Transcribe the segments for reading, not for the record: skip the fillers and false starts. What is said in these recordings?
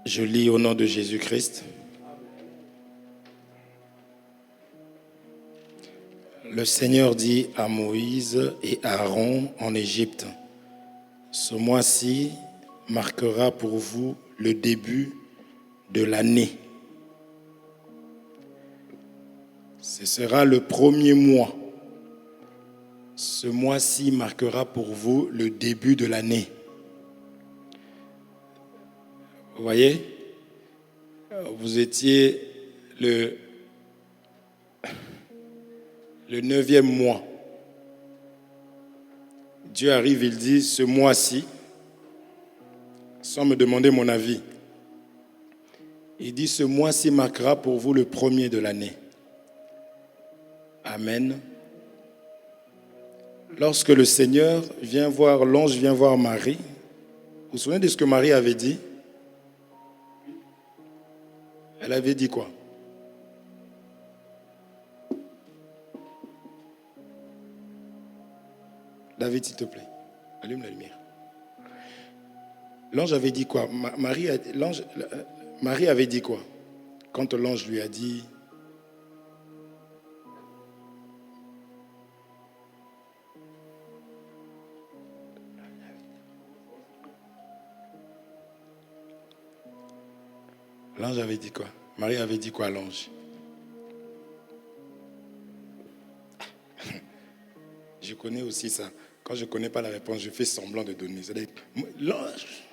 Je lis au nom de Jésus-Christ. Le Seigneur dit à Moïse et à Aaron en Égypte, ce mois-ci marquera pour vous le début de l'année. Ce sera le premier mois. Ce mois-ci marquera pour vous le début de l'année. Vous voyez, vous étiez le 9e mois. Dieu arrive, il dit, ce mois-ci, sans me demander mon avis, il dit, ce mois-ci marquera pour vous le premier de l'année. Amen. Lorsque le Seigneur vient voir, l'ange vient voir Marie, vous vous souvenez de ce que Marie avait dit? Elle avait dit quoi? David, s'il te plaît, allume la lumière. L'ange avait dit quoi? Marie avait dit quoi? Quand l'ange lui a dit... L'ange avait dit quoi? Marie avait dit quoi à l'ange? Je connais aussi ça. Quand je ne connais pas la réponse, je fais semblant de donner. L'ange,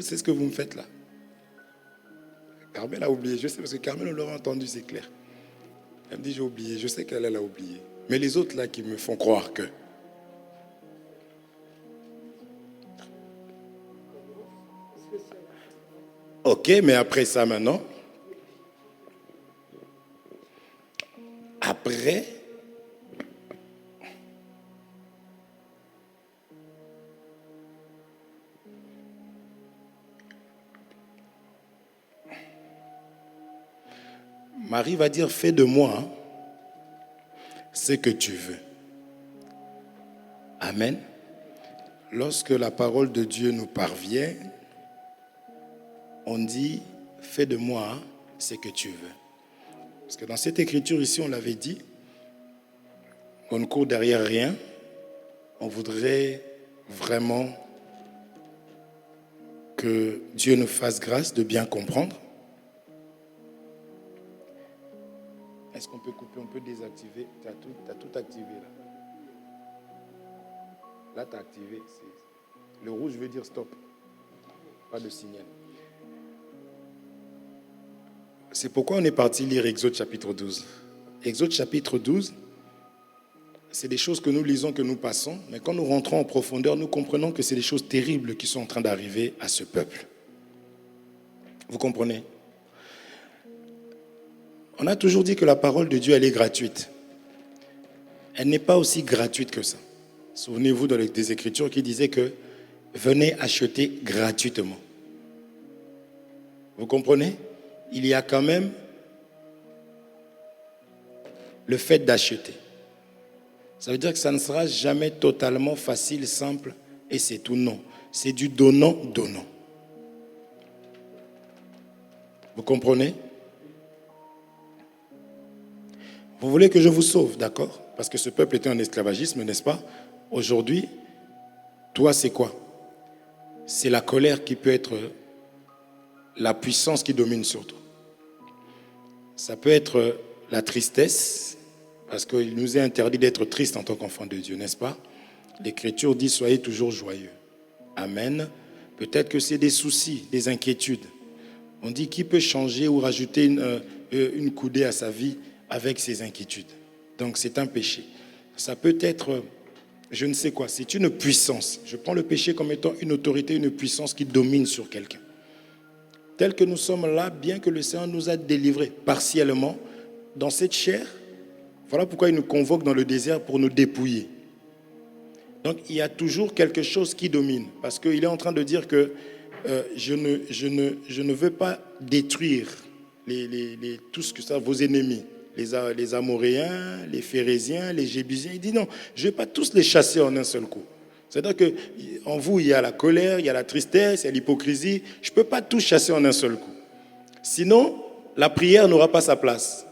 c'est ce que vous me faites là. Carmel a oublié. Je sais parce que Carmel, on l'aura entendu, c'est clair. Elle me dit, j'ai oublié. Je sais qu'elle a oublié. Mais les autres là qui me font croire que... Ok, mais après ça maintenant, après, Marie va dire, fais de moi ce que tu veux. Amen. Lorsque la parole de Dieu nous parvient, on dit, fais de moi ce que tu veux. Parce que dans cette écriture ici, on l'avait dit, on ne court derrière rien. On voudrait vraiment que Dieu nous fasse grâce de bien comprendre. Est-ce qu'on peut couper, on peut désactiver? Tu as tout activé là. Là, tu as activé. Le rouge veut dire stop. Pas de signal. C'est pourquoi on est parti lire Exode chapitre 12. Exode chapitre 12, c'est des choses que nous lisons, que nous passons, mais quand nous rentrons en profondeur, nous comprenons que c'est des choses terribles qui sont en train d'arriver à ce peuple. Vous comprenez? On a toujours dit que la parole de Dieu, elle est gratuite. Elle n'est pas aussi gratuite que ça. Souvenez-vous des Écritures qui disaient que venez acheter gratuitement. Vous comprenez? Il y a quand même le fait d'acheter. Ça veut dire que ça ne sera jamais totalement facile, simple, et c'est tout. Non. C'est du donnant-donnant. Vous comprenez? Vous voulez que je vous sauve, d'accord? Parce que ce peuple était en esclavagisme, n'est-ce pas? Aujourd'hui, toi, c'est quoi? C'est la colère qui peut être la puissance qui domine sur toi. Ça peut être la tristesse, parce qu'il nous est interdit d'être triste en tant qu'enfant de Dieu, n'est-ce pas? L'Écriture dit, soyez toujours joyeux. Amen. Peut-être que c'est des soucis, des inquiétudes. On dit, qui peut changer ou rajouter une coudée à sa vie avec ses inquiétudes? Donc c'est un péché. Ça peut être, je ne sais quoi, c'est une puissance. Je prends le péché comme étant une autorité, une puissance qui domine sur quelqu'un. Tel que nous sommes là, bien que le Seigneur nous a délivrés partiellement dans cette chair, voilà pourquoi il nous convoque dans le désert pour nous dépouiller. Donc il y a toujours quelque chose qui domine, parce qu'il est en train de dire que je ne veux pas détruire tout ce que ça, vos ennemis, les Amoréens, les Phérésiens, les Jébusiens. Il dit non, je ne vais pas tous les chasser en un seul coup. C'est-à-dire qu'en vous, il y a la colère, il y a la tristesse, il y a l'hypocrisie. Je ne peux pas tout chasser en un seul coup. Sinon, la prière n'aura pas sa place.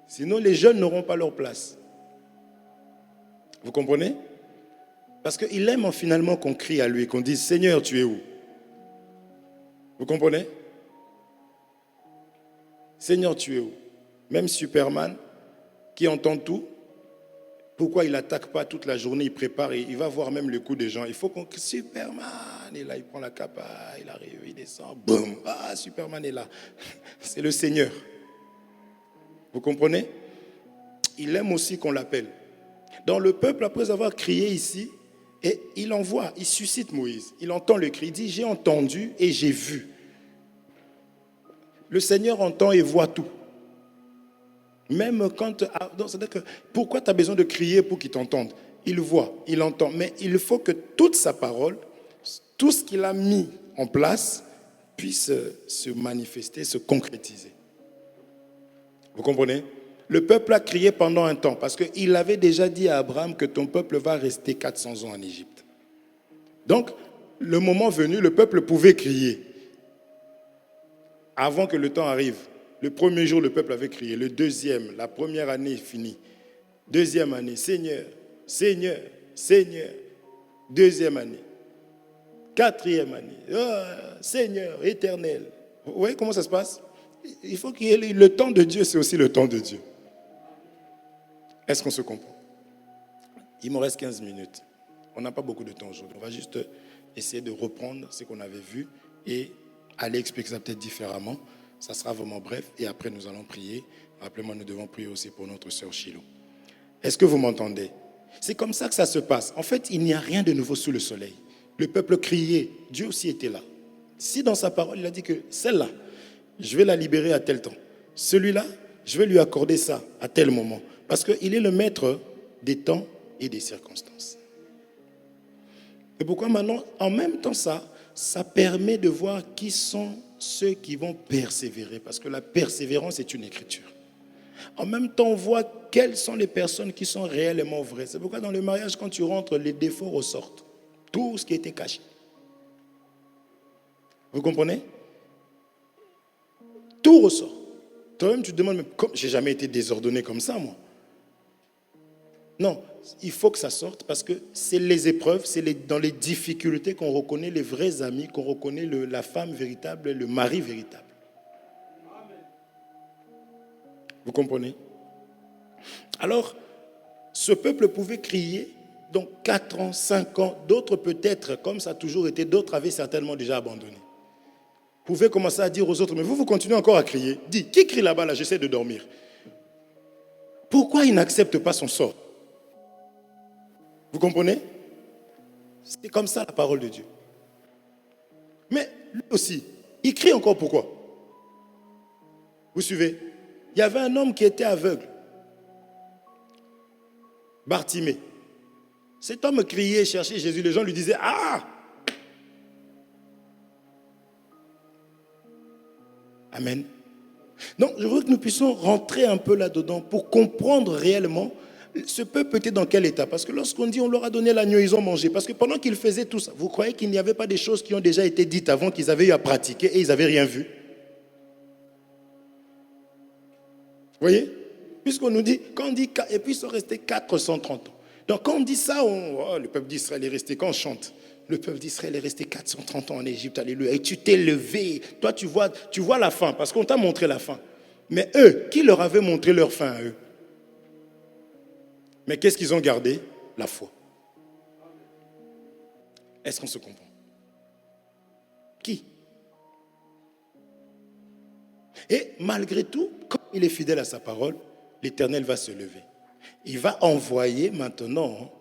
Sinon, les jeunes n'auront pas leur place. Vous comprenez? Parce qu'il aime finalement qu'on crie à lui, qu'on dise « Seigneur, tu es où ?» Vous comprenez? Seigneur, tu es où? Même Superman, qui entend tout, pourquoi il n'attaque pas toute la journée, il prépare, et il va voir même le coup des gens. Il faut qu'on... Superman, et là, il prend la cape, il arrive, il descend, boum, Superman est là. C'est le Seigneur. Vous comprenez? Il aime aussi qu'on l'appelle. Dans le peuple, après avoir crié ici, et il envoie, il suscite Moïse. Il entend le cri, il dit « J'ai entendu et j'ai vu ». Le Seigneur entend et voit tout. Même quand... c'est-à-dire que pourquoi tu as besoin de crier pour qu'il t'entende? Il voit, il entend. Mais il faut que toute sa parole, tout ce qu'il a mis en place, puisse se manifester, se concrétiser. Vous comprenez? Le peuple a crié pendant un temps parce qu'il avait déjà dit à Abraham que ton peuple va rester 400 ans en Égypte. Donc, le moment venu, le peuple pouvait crier. Avant que le temps arrive, le premier jour, le peuple avait crié. Le deuxième, la première année est finie. Deuxième année, Seigneur, Seigneur, Seigneur. Deuxième année. Quatrième année, Seigneur, éternel. Vous voyez comment ça se passe? Il faut qu'il y ait le temps de Dieu, c'est aussi le temps de Dieu. Est-ce qu'on se comprend? Il me reste 15 minutes. On n'a pas beaucoup de temps aujourd'hui. On va juste essayer de reprendre ce qu'on avait vu et aller expliquer ça peut-être différemment. Ça sera vraiment bref et après nous allons prier. Rappelez-moi, nous devons prier aussi pour notre sœur Chilo. Est-ce que vous m'entendez? C'est comme ça que ça se passe. En fait, il n'y a rien de nouveau sous le soleil. Le peuple criait, Dieu aussi était là. Si dans sa parole, il a dit que celle-là, je vais la libérer à tel temps. Celui-là, je vais lui accorder ça à tel moment. Parce qu'il est le maître des temps et des circonstances. Et pourquoi maintenant, en même temps ça permet de voir qui sont ceux qui vont persévérer. Parce que la persévérance est une écriture. En même temps, on voit quelles sont les personnes qui sont réellement vraies. C'est pourquoi dans le mariage, quand tu rentres, les défauts ressortent. Tout ce qui était caché. Vous comprenez? Tout ressort. Toi-même, tu te demandes, mais j'ai jamais été désordonné comme ça, moi. Non, il faut que ça sorte parce que c'est les épreuves, c'est dans les difficultés qu'on reconnaît les vrais amis, qu'on reconnaît la femme véritable, le mari véritable. Vous comprenez? Alors, ce peuple pouvait crier, donc 4 ans, 5 ans, d'autres peut-être, comme ça a toujours été, d'autres avaient certainement déjà abandonné. Pouvaient commencer à dire aux autres, mais vous continuez encore à crier. Dis, qui crie là-bas, là, j'essaie de dormir. Pourquoi il n'accepte pas son sort? Vous comprenez? C'est comme ça la parole de Dieu. Mais lui aussi, il crie encore pourquoi? Vous suivez? Il y avait un homme qui était aveugle. Bartimée. Cet homme criait, cherchait Jésus. Les gens lui disaient, ah! Amen. Donc, je veux que nous puissions rentrer un peu là-dedans pour comprendre réellement ce peuple était dans quel état. Parce que lorsqu'on dit on leur a donné l'agneau, ils ont mangé. Parce que pendant qu'ils faisaient tout ça, vous croyez qu'il n'y avait pas des choses qui ont déjà été dites avant, qu'ils avaient eu à pratiquer et ils n'avaient rien vu? Vous voyez? Puisqu'on nous dit, quand on dit, et puis ils sont restés 430 ans. Donc quand on dit ça, le peuple d'Israël est resté, quand on chante, le peuple d'Israël est resté 430 ans en Égypte, alléluia. Et tu t'es levé. Toi, tu vois la fin, parce qu'on t'a montré la fin. Mais eux, qui leur avait montré leur fin à eux? Mais qu'est-ce qu'ils ont gardé? La foi. Est-ce qu'on se comprend? Qui? Et malgré tout, comme il est fidèle à sa parole, l'Éternel va se lever. Il va envoyer maintenant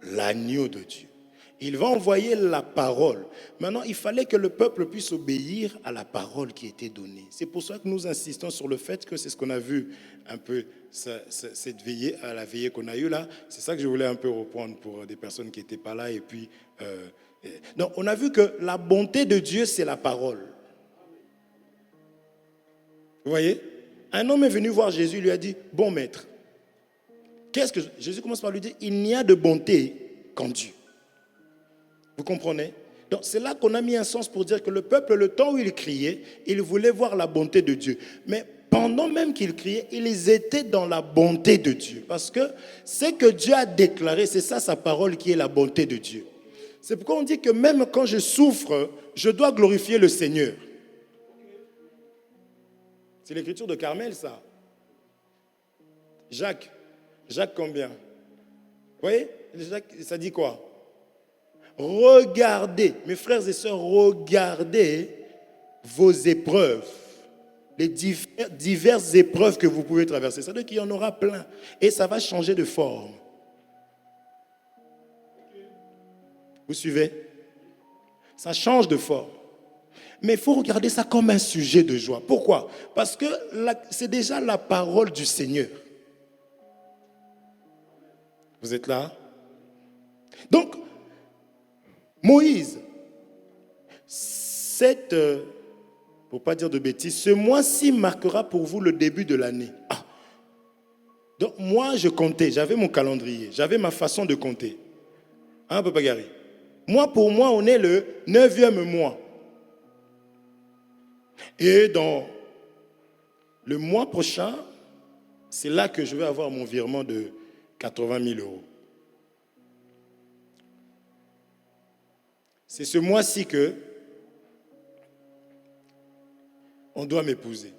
l'agneau de Dieu. Il va envoyer la parole. Maintenant, il fallait que le peuple puisse obéir à la parole qui était donnée. C'est pour ça que nous insistons sur le fait que c'est ce qu'on a vu un peu, cette veillée, à la veillée qu'on a eue là. C'est ça que je voulais un peu reprendre pour des personnes qui n'étaient pas là. Et puis, donc, on a vu que la bonté de Dieu, c'est la parole. Vous voyez? Un homme est venu voir Jésus, il lui a dit, bon maître. Qu'est-ce que Jésus commence par lui dire, il n'y a de bonté qu'en Dieu. Vous comprenez? Donc c'est là qu'on a mis un sens pour dire que le peuple, le temps où il criait, il voulait voir la bonté de Dieu. Mais pendant même qu'ils criaient, ils étaient dans la bonté de Dieu. Parce que ce que Dieu a déclaré, c'est ça sa parole qui est la bonté de Dieu. C'est pourquoi on dit que même quand je souffre, je dois glorifier le Seigneur. C'est l'écriture de Carmel, ça. Jacques combien? Vous voyez? Jacques, ça dit quoi? Regardez, mes frères et sœurs, regardez vos épreuves, les diverses épreuves que vous pouvez traverser. Ça veut dire qu'il y en aura plein et ça va changer de forme. Vous suivez? Ça change de forme. Mais il faut regarder ça comme un sujet de joie. Pourquoi? Parce que c'est déjà la parole du Seigneur. Vous êtes là? Donc, Moïse, pour ne pas dire de bêtises, ce mois-ci marquera pour vous le début de l'année. Ah. Donc moi, je comptais, j'avais mon calendrier, j'avais ma façon de compter. Hein, Papa Gary? Pour moi, on est le 9e mois. Et dans le mois prochain, c'est là que je vais avoir mon virement de 80 000 euros. C'est ce mois-ci que on doit m'épouser.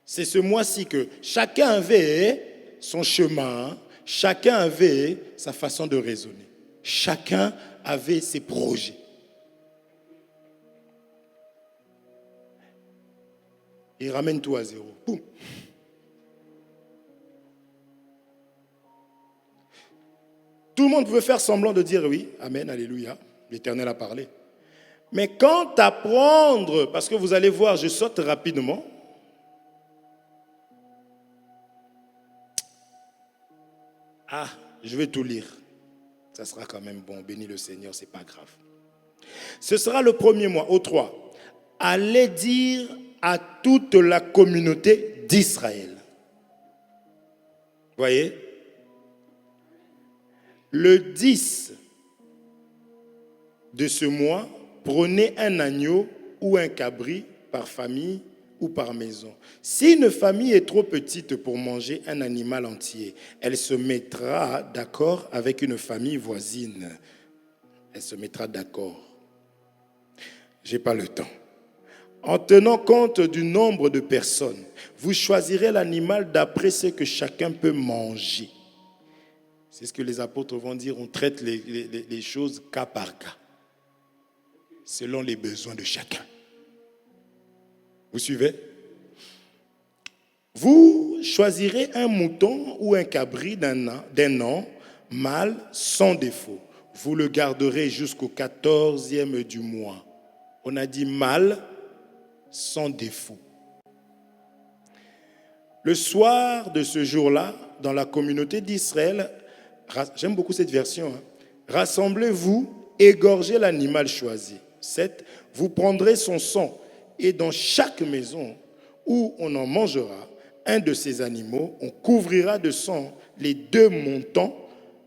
C'est ce mois-ci que chacun avait son chemin, chacun avait sa façon de raisonner. Chacun avait ses projets. Il ramène tout à zéro. Boum. Tout le monde pouvait faire semblant de dire oui, amen, alléluia, l'Éternel a parlé. Mais quant à prendre, parce que vous allez voir, je saute rapidement. Ah, je vais tout lire. Ça sera quand même bon, béni le Seigneur, c'est pas grave. Ce sera le premier mois, au 3. Allez dire à toute la communauté d'Israël. Voyez? Le 10 de ce mois, prenez un agneau ou un cabri par famille ou par maison. Si une famille est trop petite pour manger un animal entier, elle se mettra d'accord avec une famille voisine. Elle se mettra d'accord. Je n'ai pas le temps. En tenant compte du nombre de personnes, vous choisirez l'animal d'après ce que chacun peut manger. C'est ce que les apôtres vont dire, on traite les choses cas par cas, selon les besoins de chacun. Vous suivez? Vous choisirez un mouton ou un cabri d'un an, mâle, sans défaut. Vous le garderez jusqu'au 14e du mois. On a dit mâle, sans défaut. Le soir de ce jour-là, dans la communauté d'Israël, j'aime beaucoup cette version, rassemblez-vous, égorgez l'animal choisi. 7. Vous prendrez son sang et dans chaque maison où on en mangera un de ces animaux, on couvrira de sang les 2 montants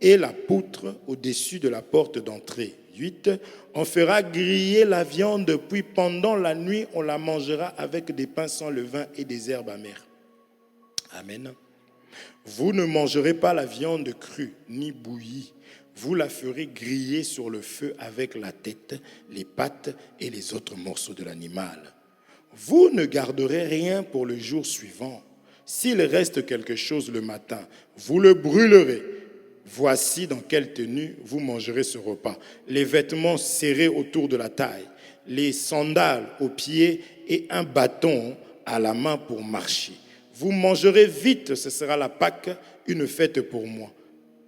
et la poutre au-dessus de la porte d'entrée. 8. On fera griller la viande, puis pendant la nuit, on la mangera avec des pains sans levain et des herbes amères. Amen. Vous ne mangerez pas la viande crue ni bouillie. Vous la ferez griller sur le feu avec la tête, les pattes et les autres morceaux de l'animal. Vous ne garderez rien pour le jour suivant. S'il reste quelque chose le matin, vous le brûlerez. Voici dans quelle tenue vous mangerez ce repas. Les vêtements serrés autour de la taille, les sandales aux pieds et un bâton à la main pour marcher. Vous mangerez vite, ce sera la Pâque, une fête pour moi,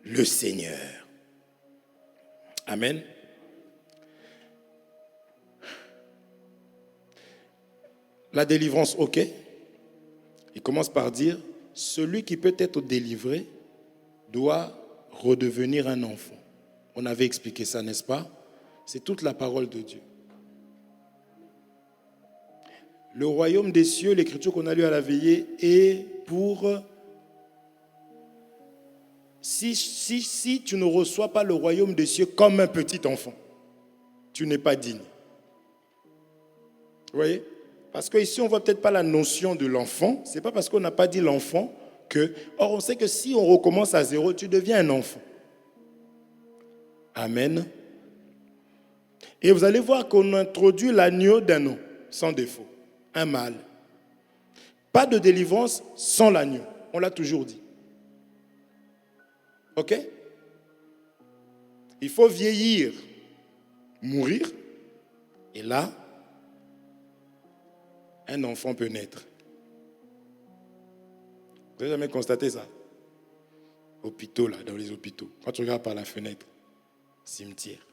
le Seigneur. Amen. La délivrance, ok. Il commence par dire, celui qui peut être délivré doit redevenir un enfant. On avait expliqué ça, n'est-ce pas? C'est toute la parole de Dieu. Le royaume des cieux, l'écriture qu'on a lue à la veillée, est pour... Si tu ne reçois pas le royaume des cieux comme un petit enfant, tu n'es pas digne. Vous voyez? Parce qu'ici, on ne voit peut-être pas la notion de l'enfant. Ce n'est pas parce qu'on n'a pas dit l'enfant que... Or, on sait que si on recommence à zéro, tu deviens un enfant. Amen. Et vous allez voir qu'on introduit l'agneau d'un nom, sans défaut. Un mâle. Pas de délivrance sans l'agneau. On l'a toujours dit. Ok? Il faut vieillir, mourir, et là, un enfant peut naître. Vous n'avez jamais constaté ça? Hôpitaux, là, dans les hôpitaux. Quand tu regardes par la fenêtre, cimetière.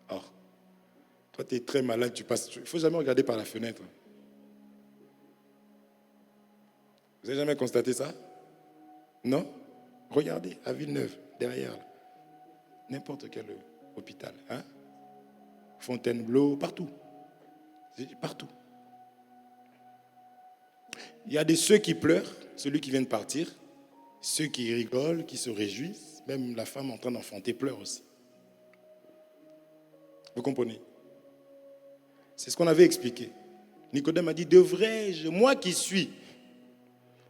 Or, toi, tu es très malade, tu passes. Il ne faut jamais regarder par la fenêtre. Vous n'avez jamais constaté ça? Non? Regardez, à Villeneuve, derrière, là. N'importe quel hôpital. Hein? Fontainebleau, partout. Partout. Il y a ceux qui pleurent, celui qui vient de partir, ceux qui rigolent, qui se réjouissent, même la femme en train d'enfanter pleure aussi. Vous comprenez? C'est ce qu'on avait expliqué. Nicodème a dit, devrais-je, moi qui suis,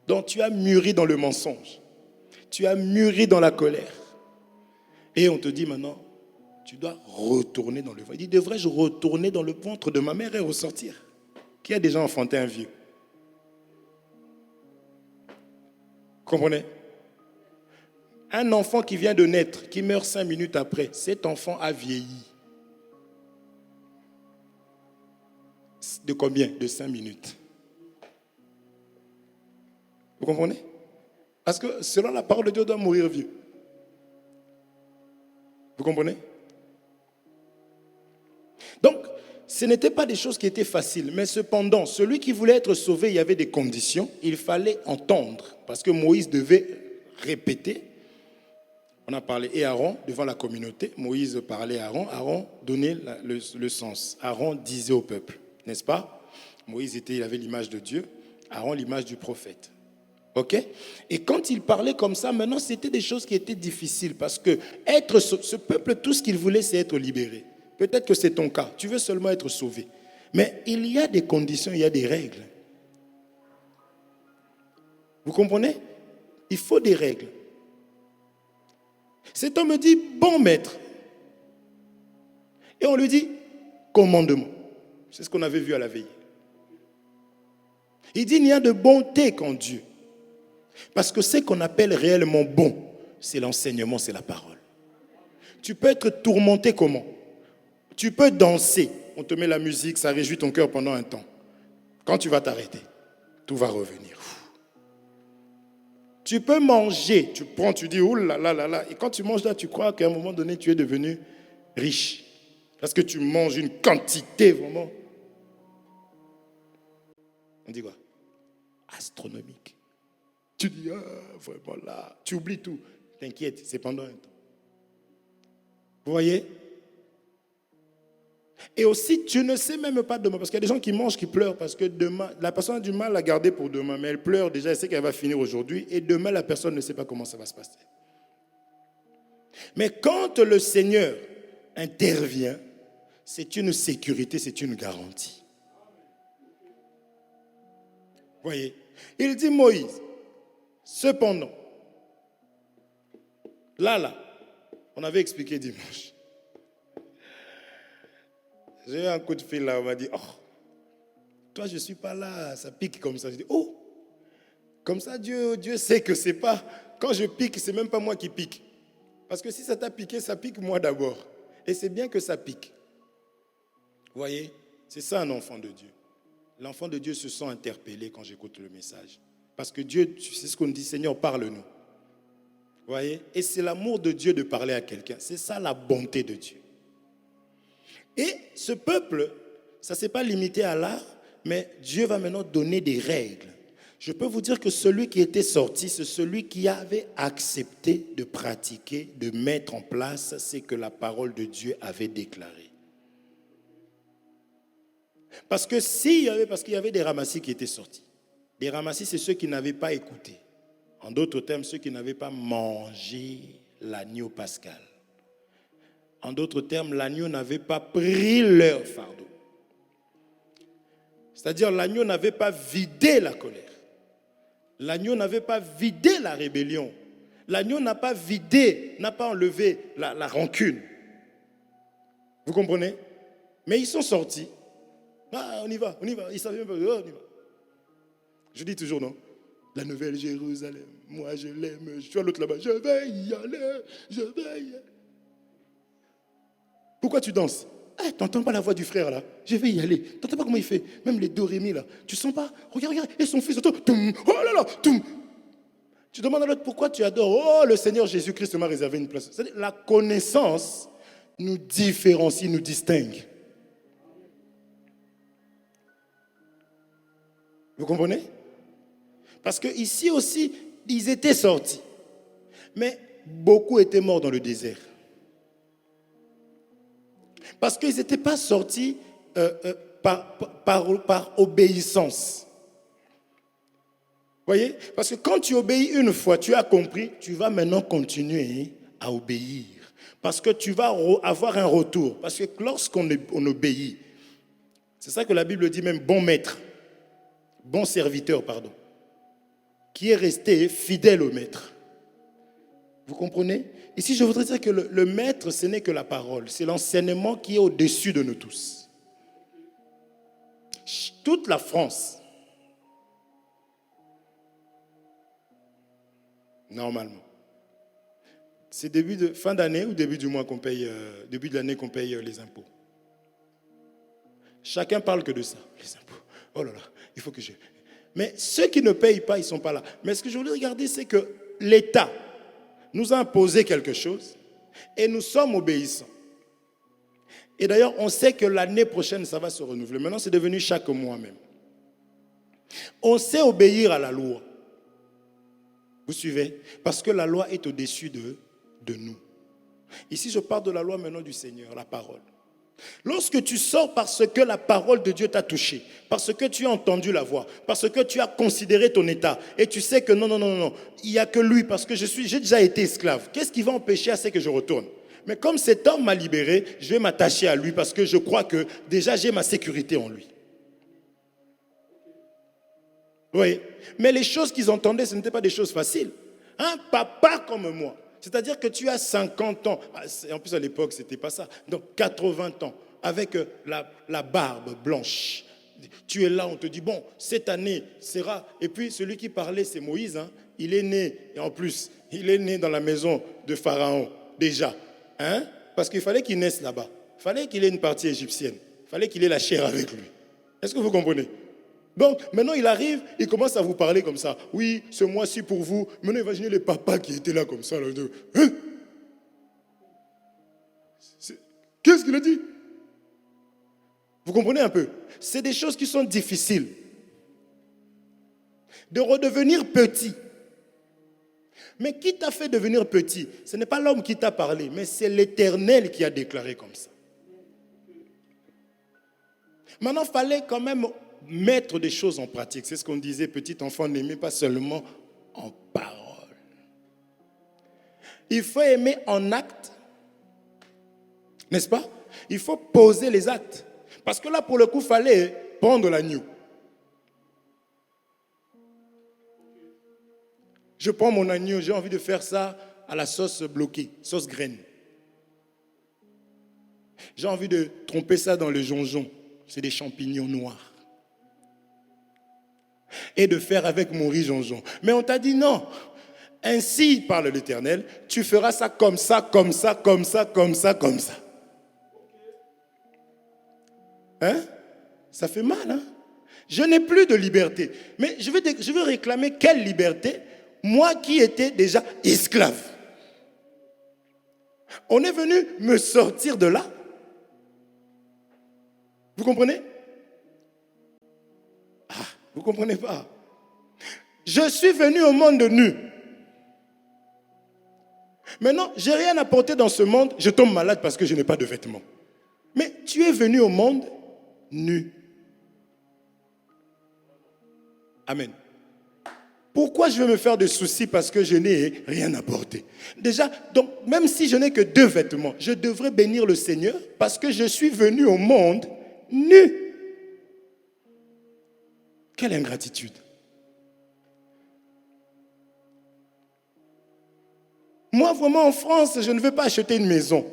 donc tu as mûri dans le mensonge, tu as mûri dans la colère, et on te dit maintenant, tu dois retourner dans le ventre. Il dit, devrais-je retourner dans le ventre de ma mère et ressortir? Qui a déjà enfanté un vieux? Comprenez? Un enfant qui vient de naître, qui meurt 5 minutes après, cet enfant a vieilli. De combien? De 5 minutes. Vous comprenez? Parce que selon la parole de Dieu, on doit mourir vieux. Vous comprenez? Donc, ce n'étaient pas des choses qui étaient faciles, mais cependant, celui qui voulait être sauvé, il y avait des conditions, il fallait entendre, parce que Moïse devait répéter. On a parlé et Aaron devant la communauté, Moïse parlait à Aaron, Aaron donnait le sens, Aaron disait au peuple, n'est-ce pas? Moïse il avait l'image de Dieu, Aaron l'image du prophète. Ok? Et quand il parlait comme ça, maintenant c'était des choses qui étaient difficiles, parce que ce peuple, tout ce qu'il voulait, c'est être libéré. Peut-être que c'est ton cas. Tu veux seulement être sauvé. Mais il y a des conditions, il y a des règles. Vous comprenez? Il faut des règles. Cet homme me dit, bon maître. Et on lui dit, commandement. C'est ce qu'on avait vu à la veille. Il dit, il n'y a de bonté qu'en Dieu. Parce que ce qu'on appelle réellement bon, c'est l'enseignement, c'est la parole. Tu peux être tourmenté comment? Tu peux danser, on te met la musique, ça réjouit ton cœur pendant un temps. Quand tu vas t'arrêter, tout va revenir. Tu peux manger, tu prends, tu dis, oh là là là là, et quand tu manges là, tu crois qu'à un moment donné, tu es devenu riche. Parce que tu manges une quantité vraiment. On dit quoi? Astronomique. Tu dis, ah, vraiment là, tu oublies tout. T'inquiète, c'est pendant un temps. Vous voyez? Et aussi, tu ne sais même pas demain, parce qu'il y a des gens qui mangent, qui pleurent, parce que demain, la personne a du mal à garder pour demain, mais elle pleure déjà, elle sait qu'elle va finir aujourd'hui, et demain, la personne ne sait pas comment ça va se passer. Mais quand le Seigneur intervient, c'est une sécurité, c'est une garantie. Vous voyez? Il dit, Moïse, cependant, là, on avait expliqué dimanche. J'ai eu un coup de fil là, on m'a dit, oh, toi je ne suis pas là, ça pique comme ça. Je dis, oh, comme ça Dieu sait que c'est pas, quand je pique, c'est même pas moi qui pique. Parce que si ça t'a piqué, ça pique moi d'abord. Et c'est bien que ça pique. Vous voyez, c'est ça un enfant de Dieu. L'enfant de Dieu se sent interpellé quand j'écoute le message. Parce que Dieu, c'est ce qu'on dit, Seigneur, parle-nous. Vous voyez, et c'est l'amour de Dieu de parler à quelqu'un. C'est ça la bonté de Dieu. Et ce peuple, ça ne s'est pas limité à l'art, mais Dieu va maintenant donner des règles. Je peux vous dire que celui qui était sorti, c'est celui qui avait accepté de pratiquer, de mettre en place ce que la parole de Dieu avait déclaré. Parce qu'il y avait des ramassis qui étaient sortis. Des ramassis, c'est ceux qui n'avaient pas écouté. En d'autres termes, ceux qui n'avaient pas mangé l'agneau pascal. En d'autres termes, l'agneau n'avait pas pris leur fardeau. C'est-à-dire, l'agneau n'avait pas vidé la colère. L'agneau n'avait pas vidé la rébellion. L'agneau n'a pas vidé, n'a pas enlevé la rancune. Vous comprenez? Mais ils sont sortis. Ah, on y va. Ils savaient même pas, on y va. Je dis toujours, non? La nouvelle Jérusalem, moi je l'aime. Je suis à l'autre là-bas, je vais y aller, je vais y aller. Pourquoi tu danses? Ah, t'entends pas la voix du frère là? Je vais y aller. T'entends pas comment il fait? Même les do, ré, mi là. Tu sens pas? Regarde. Et son fils, oh là là, toum. Tu demandes à l'autre pourquoi tu adores. Oh, le Seigneur Jésus-Christ m'a réservé une place. C'est-à-dire, la connaissance nous différencie, nous distingue. Vous comprenez? Parce que ici aussi, ils étaient sortis. Mais beaucoup étaient morts dans le désert. Parce qu'ils n'étaient pas sortis par obéissance. Vous voyez? Parce que quand tu obéis une fois, tu as compris, tu vas maintenant continuer à obéir. Parce que tu vas avoir un retour. Parce que lorsqu'on obéit, c'est ça que la Bible dit même, bon maître, bon serviteur, pardon, qui est resté fidèle au maître. Vous comprenez? Ici, je voudrais dire que le maître, ce n'est que la parole. C'est l'enseignement qui est au-dessus de nous tous. Toute la France, normalement, c'est fin d'année ou début du mois qu'on paye, début de l'année qu'on paye les impôts. Chacun parle que de ça, les impôts. Oh là là, il faut que je... Mais ceux qui ne payent pas, ils ne sont pas là. Mais ce que je voulais regarder, c'est que l'État nous a imposé quelque chose et nous sommes obéissants. Et d'ailleurs, on sait que l'année prochaine, ça va se renouveler. Maintenant, c'est devenu chaque mois même. On sait obéir à la loi. Vous suivez? Parce que la loi est au-dessus de nous. Ici, je parle de la loi maintenant du Seigneur, la parole. Lorsque tu sors parce que la parole de Dieu t'a touché, parce que tu as entendu la voix, parce que tu as considéré ton état, et tu sais que non, il n'y a que lui, parce que j'ai déjà été esclave. Qu'est-ce qui va empêcher à ce que je retourne? Mais comme cet homme m'a libéré, je vais m'attacher à lui parce que je crois que déjà j'ai ma sécurité en lui. Oui, mais les choses qu'ils entendaient, ce n'étaient pas des choses faciles. Un papa comme moi, c'est-à-dire que tu as 50 ans, en plus à l'époque, ce n'était pas ça, donc 80 ans, avec la barbe blanche. Tu es là, on te dit, bon, cette année sera... Et puis celui qui parlait, c'est Moïse, hein. Il est né, et en plus, il est né dans la maison de Pharaon, déjà. Hein? Parce qu'il fallait qu'il naisse là-bas. Il fallait qu'il ait une partie égyptienne. Il fallait qu'il ait la chair avec lui. Est-ce que vous comprenez? Donc, maintenant, il arrive, il commence à vous parler comme ça. Oui, ce mois-ci pour vous. Maintenant, imaginez les papas qui étaient là comme ça. Là, hein? Qu'est-ce qu'il a dit? Vous comprenez un peu? C'est des choses qui sont difficiles. De redevenir petit. Mais qui t'a fait devenir petit? Ce n'est pas l'homme qui t'a parlé, mais c'est l'Éternel qui a déclaré comme ça. Maintenant, il fallait quand même mettre des choses en pratique. C'est ce qu'on disait, petit enfant, n'aimez pas seulement en parole. Il faut aimer en acte, n'est-ce pas? Il faut poser les actes. Parce que là, pour le coup, il fallait prendre l'agneau. Je prends mon agneau, j'ai envie de faire ça à la sauce bloquée, sauce graine. J'ai envie de tremper ça dans le jonjon. C'est des champignons noirs. Et de faire avec mon riz jonjon. Mais on t'a dit non. Ainsi parle l'Éternel, tu feras ça comme ça, comme ça, comme ça, comme ça, comme ça. Hein? Ça fait mal, hein? Je n'ai plus de liberté. Mais je veux réclamer quelle liberté? Moi qui étais déjà esclave. On est venu me sortir de là. Vous comprenez? Ah, vous ne comprenez pas. Je suis venu au monde nu. Maintenant, je n'ai rien à porter dans ce monde. Je tombe malade parce que je n'ai pas de vêtements. Mais tu es venu au monde nu. Amen. Pourquoi je vais me faire de soucis parce que je n'ai rien apporté? Déjà, donc, même si je n'ai que 2 vêtements, je devrais bénir le Seigneur parce que je suis venu au monde nu. Quelle ingratitude! Moi, vraiment, en France, je ne veux pas acheter une maison.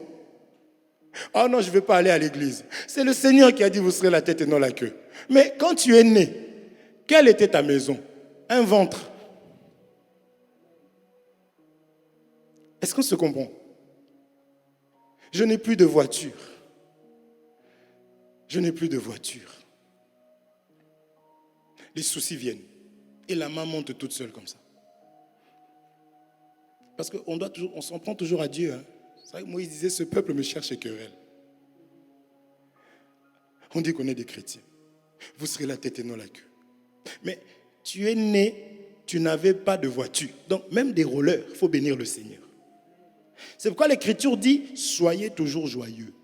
Oh non, je ne veux pas aller à l'église. C'est le Seigneur qui a dit, vous serez la tête et non la queue. Mais quand tu es né, quelle était ta maison? Un ventre. Est-ce qu'on se comprend? Je n'ai plus de voiture. Je n'ai plus de voiture. Les soucis viennent. Et la main monte toute seule comme ça. Parce qu'on s'en prend toujours à Dieu. Hein. C'est vrai que Moïse disait, ce peuple me cherche et querelle. On dit qu'on est des chrétiens. Vous serez la tête et non la queue. Mais tu es né, tu n'avais pas de voiture. Donc même des rollers, il faut bénir le Seigneur. C'est pourquoi l'Écriture dit, soyez toujours joyeux.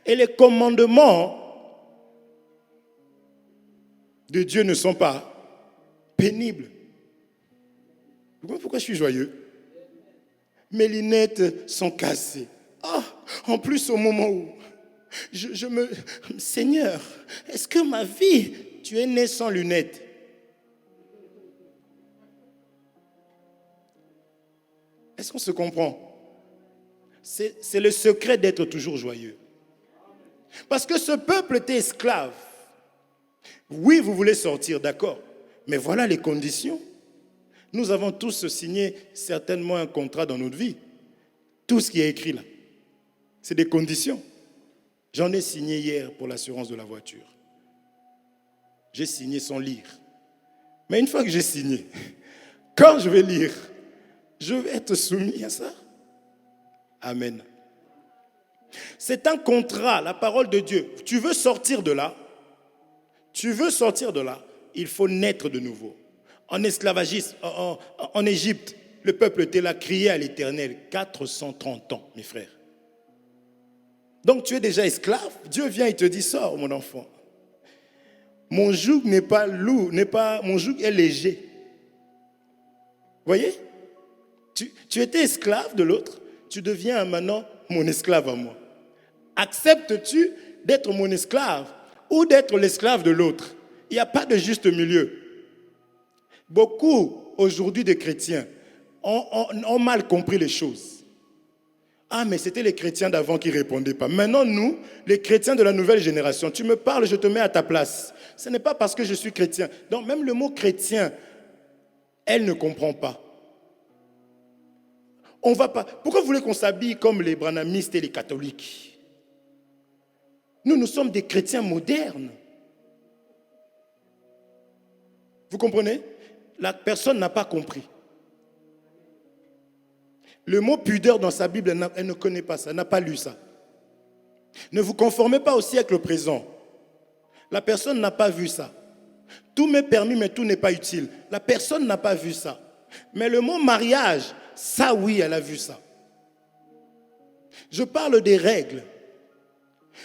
Et les commandements de Dieu ne sont pas pénibles. Pourquoi je suis joyeux? Mes lunettes sont cassées. Ah, en plus au moment où Seigneur, est-ce que ma vie, tu es né sans lunettes? Est-ce qu'on se comprend? C'est le secret d'être toujours joyeux. Parce que ce peuple était esclave. Oui, vous voulez sortir, d'accord. Mais voilà les conditions. Nous avons tous signé certainement un contrat dans notre vie. Tout ce qui est écrit là, c'est des conditions. J'en ai signé hier pour l'assurance de la voiture. J'ai signé sans lire. Mais une fois que j'ai signé, quand je vais lire, je vais être soumis à ça. Amen. C'est un contrat, la parole de Dieu. Tu veux sortir de là, il faut naître de nouveau. En esclavagisme, en Égypte, le peuple était là, crié à l'Éternel 430 ans, mes frères. Donc tu es déjà esclave, Dieu vient et te dit, sors mon enfant. Mon joug n'est pas lourd, mon joug est léger. Vous voyez? Tu étais esclave de l'autre, tu deviens maintenant mon esclave à moi. Acceptes-tu d'être mon esclave ou d'être l'esclave de l'autre? Il n'y a pas de juste milieu. Beaucoup aujourd'hui de chrétiens ont mal compris les choses. Ah, mais c'était les chrétiens d'avant qui ne répondaient pas. Maintenant, nous, les chrétiens de la nouvelle génération, tu me parles, je te mets à ta place. Ce n'est pas parce que je suis chrétien. Donc, même le mot chrétien, elle ne comprend pas. On va pas. Pourquoi vous voulez qu'on s'habille comme les branhamistes et les catholiques? Nous sommes des chrétiens modernes. Vous comprenez? La personne n'a pas compris. Le mot pudeur dans sa Bible, elle ne connaît pas ça, elle n'a pas lu ça. Ne vous conformez pas au siècle présent. La personne n'a pas vu ça. Tout m'est permis, mais tout n'est pas utile. La personne n'a pas vu ça. Mais le mot mariage, ça oui, elle a vu ça. Je parle des règles.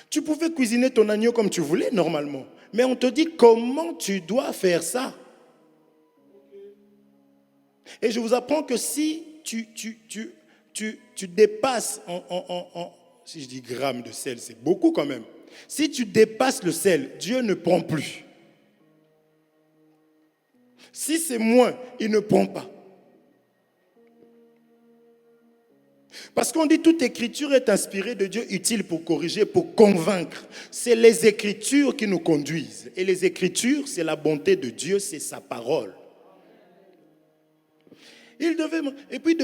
Tu pouvais cuisiner ton agneau comme tu voulais, normalement. Mais on te dit comment tu dois faire ça. Et je vous apprends que si tu dépasses si je dis grammes de sel, c'est beaucoup quand même. Si tu dépasses le sel, Dieu ne prend plus. Si c'est moins, il ne prend pas. Parce qu'on dit toute écriture est inspirée de Dieu, utile pour corriger, pour convaincre. C'est les écritures qui nous conduisent. Et les écritures, c'est la bonté de Dieu, c'est sa parole. Et puis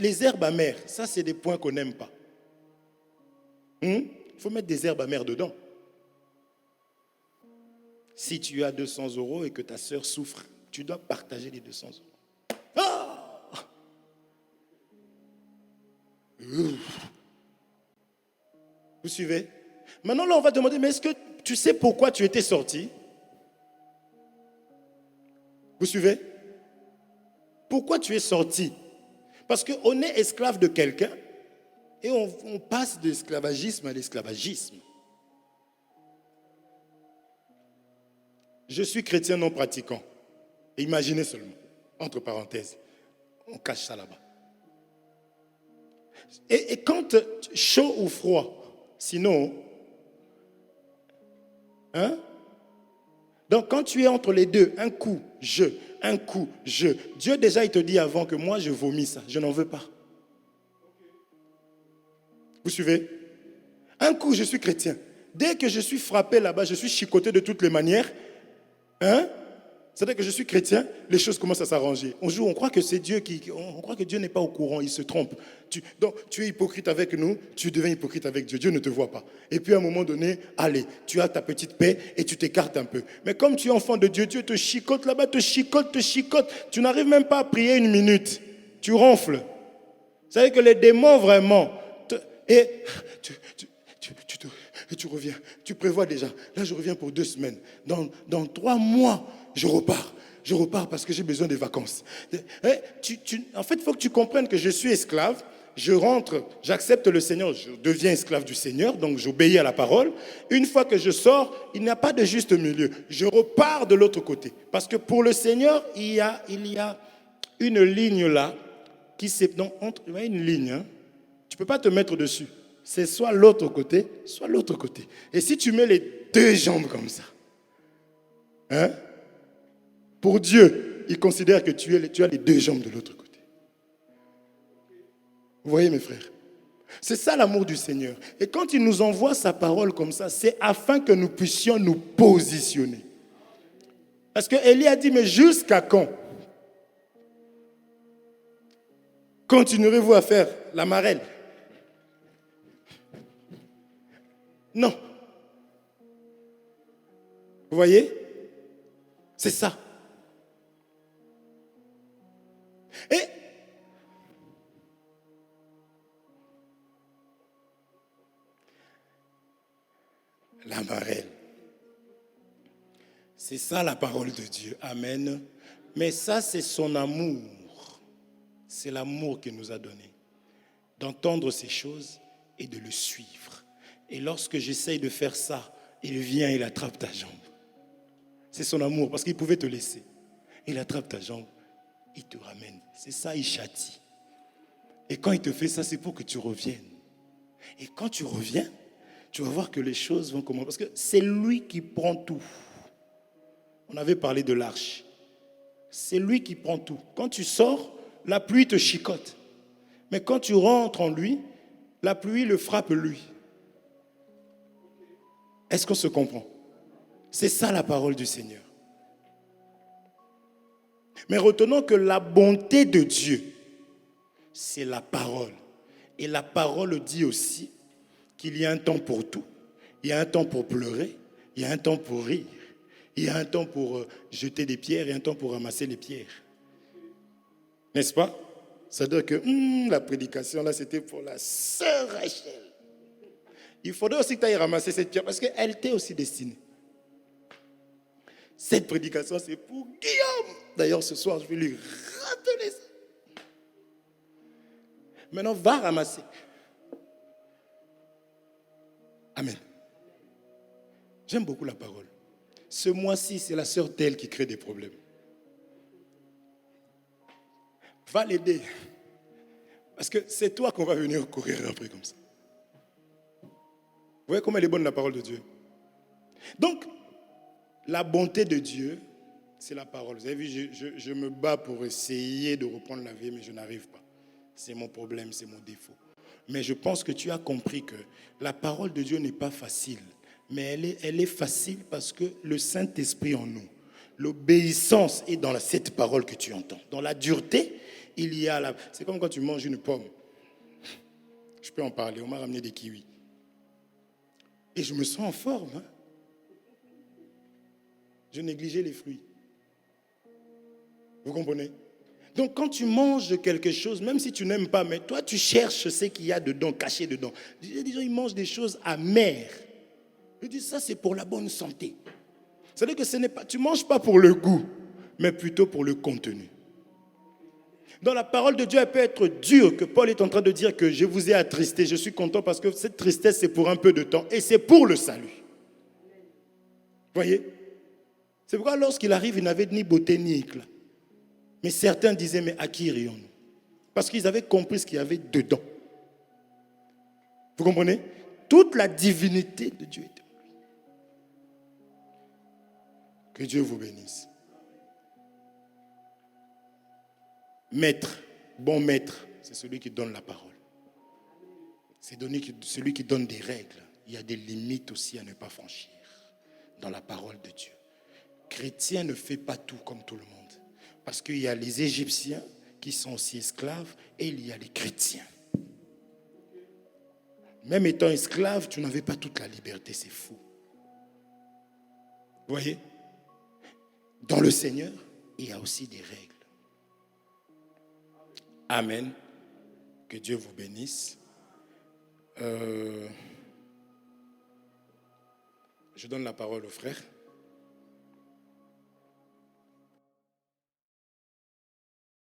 les herbes amères, ça c'est des points qu'on n'aime pas. Il faut mettre des herbes amères dedans. Si tu as 200 € et que ta sœur souffre, tu dois partager les 200 €. Ah! Vous suivez? Maintenant là on va demander, mais est-ce que tu sais pourquoi tu étais sorti? Vous suivez? Pourquoi tu es sorti? Parce qu'on est esclave de quelqu'un et on passe de l'esclavagisme à l'esclavagisme. Je suis chrétien non pratiquant. Imaginez seulement. Entre parenthèses. On cache ça là-bas. Et quand chaud ou froid, sinon, hein? Donc quand tu es entre les deux, un coup, un coup, Dieu déjà il te dit avant que moi je vomis ça, je n'en veux pas. Vous suivez? Un coup je suis chrétien. Dès que je suis frappé là-bas, je suis chicoté de toutes les manières, hein? C'est-à-dire que je suis chrétien, les choses commencent à s'arranger. On croit que c'est Dieu on croit que Dieu n'est pas au courant, il se trompe. Donc, tu es hypocrite avec nous, tu deviens hypocrite avec Dieu. Dieu ne te voit pas. Et puis à un moment donné, allez, tu as ta petite paix et tu t'écartes un peu. Mais comme tu es enfant de Dieu, Dieu te chicote là-bas, te chicote. Tu n'arrives même pas à prier une minute. Tu ronfles. Vous savez que les démons vraiment... Et tu reviens. Tu prévois déjà. Là, je reviens pour 2 semaines. Dans 3 mois, je repars. Je repars parce que j'ai besoin des vacances. En fait, il faut que tu comprennes que je suis esclave. Je rentre, j'accepte le Seigneur, je deviens esclave du Seigneur, donc j'obéis à la parole. Une fois que je sors, il n'y a pas de juste milieu. Je repars de l'autre côté. Parce que pour le Seigneur, il y a une ligne là, il y a une ligne, hein. Tu ne peux pas te mettre dessus. C'est soit l'autre côté, soit l'autre côté. Et si tu mets les 2 jambes comme ça, hein, pour Dieu, il considère que tu as les 2 jambes de l'autre côté. Vous voyez mes frères? C'est ça l'amour du Seigneur. Et quand il nous envoie sa parole comme ça, c'est afin que nous puissions nous positionner. Parce que Élie a dit, mais jusqu'à quand? Continuerez-vous à faire la marelle? Non. Vous voyez? C'est ça. Et la marelle. C'est ça la parole de Dieu. Amen. Mais ça, c'est son amour. C'est l'amour qu'il nous a donné. D'entendre ces choses et de le suivre. Et lorsque j'essaye de faire ça, il vient, il attrape ta jambe. C'est son amour, parce qu'il pouvait te laisser. Il attrape ta jambe, il te ramène. C'est ça, il châtie. Et quand il te fait ça, c'est pour que tu reviennes. Et quand tu reviens, tu vas voir que les choses vont commencer. Parce que c'est lui qui prend tout. On avait parlé de l'arche. C'est lui qui prend tout. Quand tu sors, la pluie te chicote. Mais quand tu rentres en lui, la pluie le frappe lui. Est-ce qu'on se comprend? C'est ça la parole du Seigneur. Mais retenons que la bonté de Dieu, c'est la parole. Et la parole dit aussi qu'il y a un temps pour tout. Il y a un temps pour pleurer, il y a un temps pour rire, il y a un temps pour jeter des pierres et un temps pour ramasser les pierres. N'est-ce pas? Ça veut dire que la prédication là, c'était pour la sœur Rachel. Il faudrait aussi que tu ailles ramasser cette pierre parce qu'elle t'est aussi destinée. Cette prédication, c'est pour Guillaume. D'ailleurs, ce soir, je vais lui rappeler ça. Maintenant, va ramasser. Amen. J'aime beaucoup la parole. Ce mois-ci, c'est la sœur Telle qui crée des problèmes. Va l'aider. Parce que c'est toi qu'on va venir courir après comme ça. Vous voyez comment elle est bonne la parole de Dieu. Donc, la bonté de Dieu, c'est la parole. Vous avez vu, je me bats pour essayer de reprendre la vie, mais je n'arrive pas. C'est mon problème, c'est mon défaut. Mais je pense que tu as compris que la parole de Dieu n'est pas facile. Mais elle est facile parce que le Saint-Esprit en nous, l'obéissance est dans cette parole que tu entends. Dans la dureté, il y a c'est comme quand tu manges une pomme. Je peux en parler, on m'a ramené des kiwis. Et je me sens en forme. Hein? Je négligeais les fruits. Vous comprenez? Donc quand tu manges quelque chose, même si tu n'aimes pas, mais toi tu cherches ce qu'il y a dedans, caché dedans. Les gens ils mangent des choses amères. Je dis ça c'est pour la bonne santé. C'est-à-dire que tu ne manges pas pour le goût, mais plutôt pour le contenu. Dans la parole de Dieu, elle peut être dure, que Paul est en train de dire que je vous ai attristé, je suis content parce que cette tristesse c'est pour un peu de temps et c'est pour le salut. Vous voyez? C'est pourquoi lorsqu'il arrive, il n'avait ni beauté ni éclat. Mais certains disaient, mais à qui irions-nous? Parce qu'ils avaient compris ce qu'il y avait dedans. Vous comprenez? Toute la divinité de Dieu était en lui. Que Dieu vous bénisse. Maître, bon maître, c'est celui qui donne la parole. C'est celui qui donne des règles. Il y a des limites aussi à ne pas franchir dans la parole de Dieu. Chrétien ne fait pas tout comme tout le monde. Parce qu'il y a les Égyptiens qui sont aussi esclaves et il y a les chrétiens. Même étant esclave, tu n'avais pas toute la liberté, c'est fou. Vous voyez? Dans le Seigneur, il y a aussi des règles. Amen. Que Dieu vous bénisse. Je donne la parole au frère.